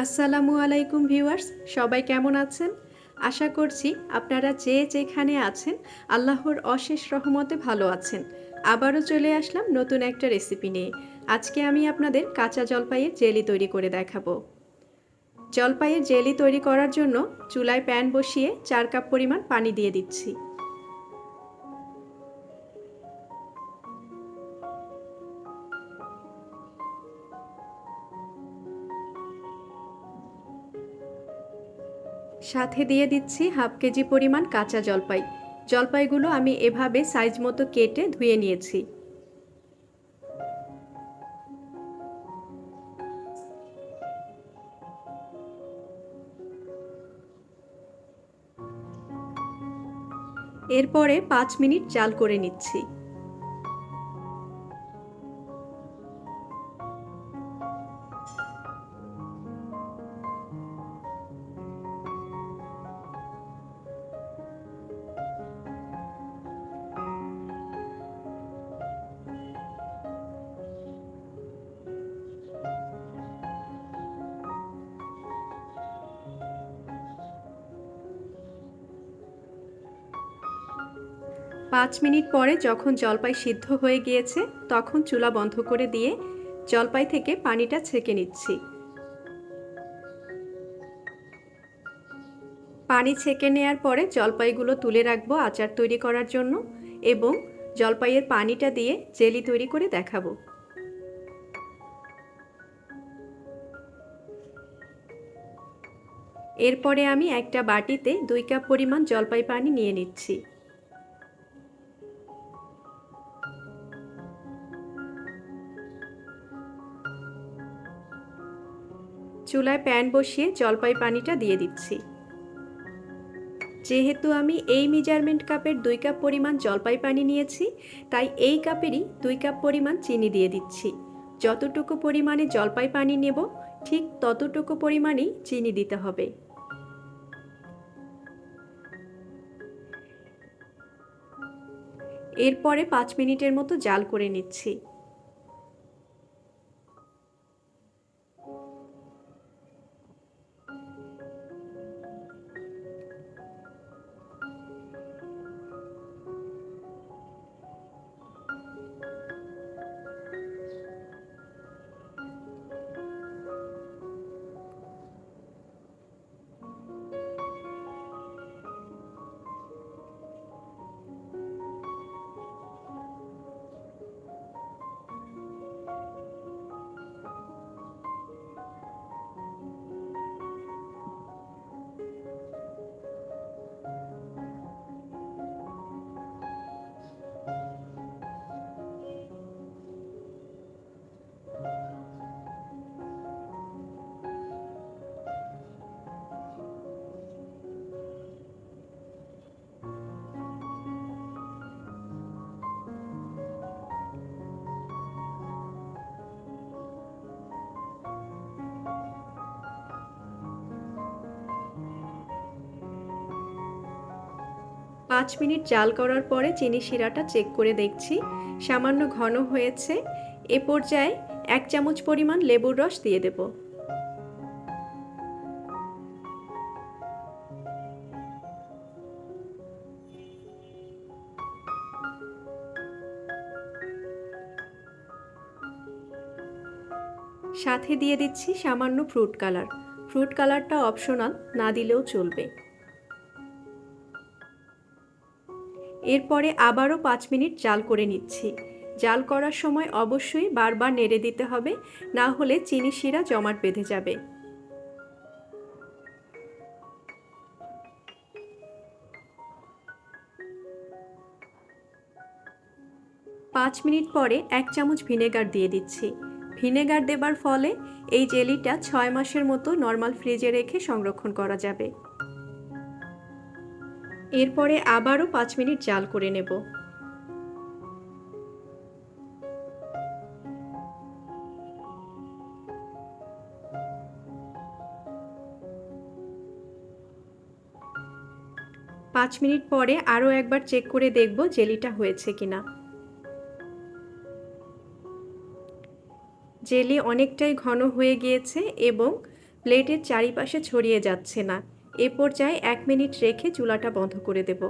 আসসালামু আলাইকুম ভিউয়ার্স, সবাই কেমন আছেন? আশা করছি আপনারা যে যেখানে আছেন আল্লাহর অশেষ রহমতে ভালো আছেন। আবারও চলে আসলাম নতুন একটা রেসিপি নিয়ে। আজকে আমি আপনাদের কাঁচা জলপাইয়ের জেলি তৈরি করে দেখাবো। জলপাইয়ের জেলি তৈরি করার জন্য চুলায় প্যান বসিয়ে 4 কাপ পরিমাণ পানি দিয়ে দিচ্ছি। সাথে দিয়ে দিচ্ছি হাফ কেজি পরিমাণ কাঁচা জলপাই। জলপাইগুলো আমি এভাবে সাইজ মতো কেটে ধুয়ে নিয়েছি। এরপরে 5 মিনিট জাল করে নিচ্ছি। পাঁচ মিনিট পরে যখন জলপাই সিদ্ধ হয়ে গিয়েছে তখন চুলা বন্ধ করে দিয়ে জলপাই থেকে পানিটা ছেঁকে নিচ্ছি। পানি ছেঁকে নেওয়ার পরে জলপাইগুলো তুলে রাখবো আচার তৈরি করার জন্য এবং জলপাইয়ের পানিটা দিয়ে জেলি তৈরি করে দেখাবো। এরপরে আমি একটা বাটিতে 2 কাপ পরিমাণ জলপাই পানি নিয়ে নিচ্ছি। চুলায় প্যান বসিয়ে জলপাই পানিটা দিয়ে দিচ্ছি। যেহেতু আমি এই মেজারমেন্ট কাপের 2 কাপ পরিমাণ জলপাই পানি নিয়েছি, তাই এই কাপেরই 2 কাপ পরিমাণ চিনি দিয়ে দিচ্ছি। যতটুকু পরিমাণে জলপাই পানি নেব ঠিক ততটুকু পরিমাণেই চিনি দিতে হবে। এরপরে 5 মিনিটের মতো জাল করে নিচ্ছি। 5 মিনিট জাল করার পরে চিনি শিরাটা চেক করে দেখছি সামান্য ঘন হয়েছে। এ পর্যায়ে 1 চামচ পরিমাণ লেবুর রস দিয়ে দেব। সাথে দিয়ে দিচ্ছি সামান্য ফ্রুট কালার। ফ্রুট কালারটা অপশনাল, না দিলেও চলবে। এরপরে আবারও 5 মিনিট জাল করে নিচ্ছি। জাল করার সময় অবশ্যই বারবার নেড়ে দিতে হবে, না হলে চিনি শিরা জমাট বেঁধে যাবে। 5 মিনিট পরে 1 চামচ ভিনেগার দিয়ে দিচ্ছি। ভিনেগার দেবার ফলে এই জেলিটা 6 মাসের মতো নর্মাল ফ্রিজে রেখে সংরক্ষণ করা যাবে। এরপরে আবারও 5 মিনিট জাল করে নেব। পাঁচ মিনিট পরে আরও একবার চেক করে দেখব জেলিটা হয়েছে কিনা। জেলি অনেকটাই ঘন হয়ে গিয়েছে এবং প্লেটের চারিপাশে ছড়িয়ে যাচ্ছে না। এ পর্যায়ে 1 মিনিট রেখে চুলাটা বন্ধ করে দেব।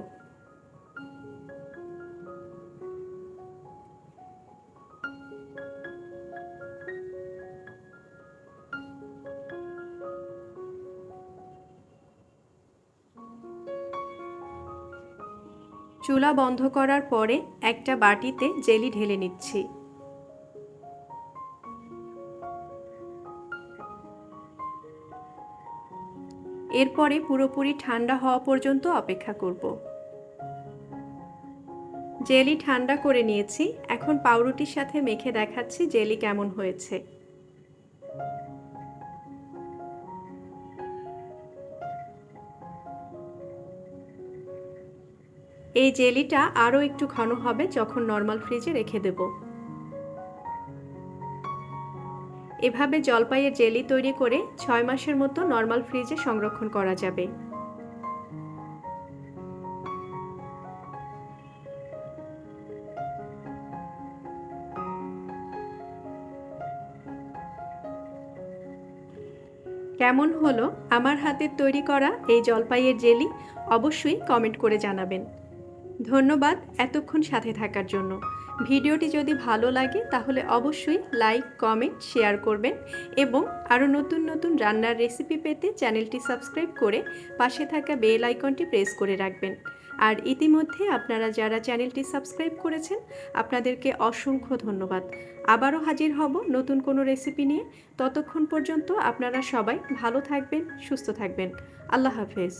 চুলা বন্ধ করার পরে একটা বাটিতে জেলি ঢেলে নিচ্ছি। এরপরে পুরোপুরি ঠান্ডা হওয়া পর্যন্ত অপেক্ষা করব। জেলি ঠান্ডা করে নিয়েছি, এখন পাউরুটির সাথে মেখে দেখাচ্ছি জেলি কেমন হয়েছে। এই জেলিটা আরও একটু ঘন হবে যখন নর্মাল ফ্রিজে রেখে দেব। এভাবে জলপাইয়ের জেলি তৈরি করে 6 মাসের মতো নর্মাল ফ্রিজে সংরক্ষণ করা যাবে। কেমন হলো আমার হাতের তৈরি করা এই জলপাইয়ের জেলি? অবশ্যই কমেন্ট করে জানাবেন। ধন্যবাদ এতক্ষণ সাথে থাকার জন্য। ভিডিওটি যদি ভালো লাগে তাহলে অবশ্যই লাইক, কমেন্ট, শেয়ার করবেন এবং আরও নতুন নতুন রান্নার রেসিপি পেতে চ্যানেলটি সাবস্ক্রাইব করে পাশে থাকা বেল আইকনটি প্রেস করে রাখবেন। আর ইতিমধ্যে আপনারা যারা চ্যানেলটি সাবস্ক্রাইব করেছেন আপনাদেরকে অসংখ্য ধন্যবাদ। আবারও হাজির হব নতুন কোনো রেসিপি নিয়ে। ততক্ষণ পর্যন্ত আপনারা সবাই ভালো থাকবেন, সুস্থ থাকবেন। আল্লাহ হাফেজ।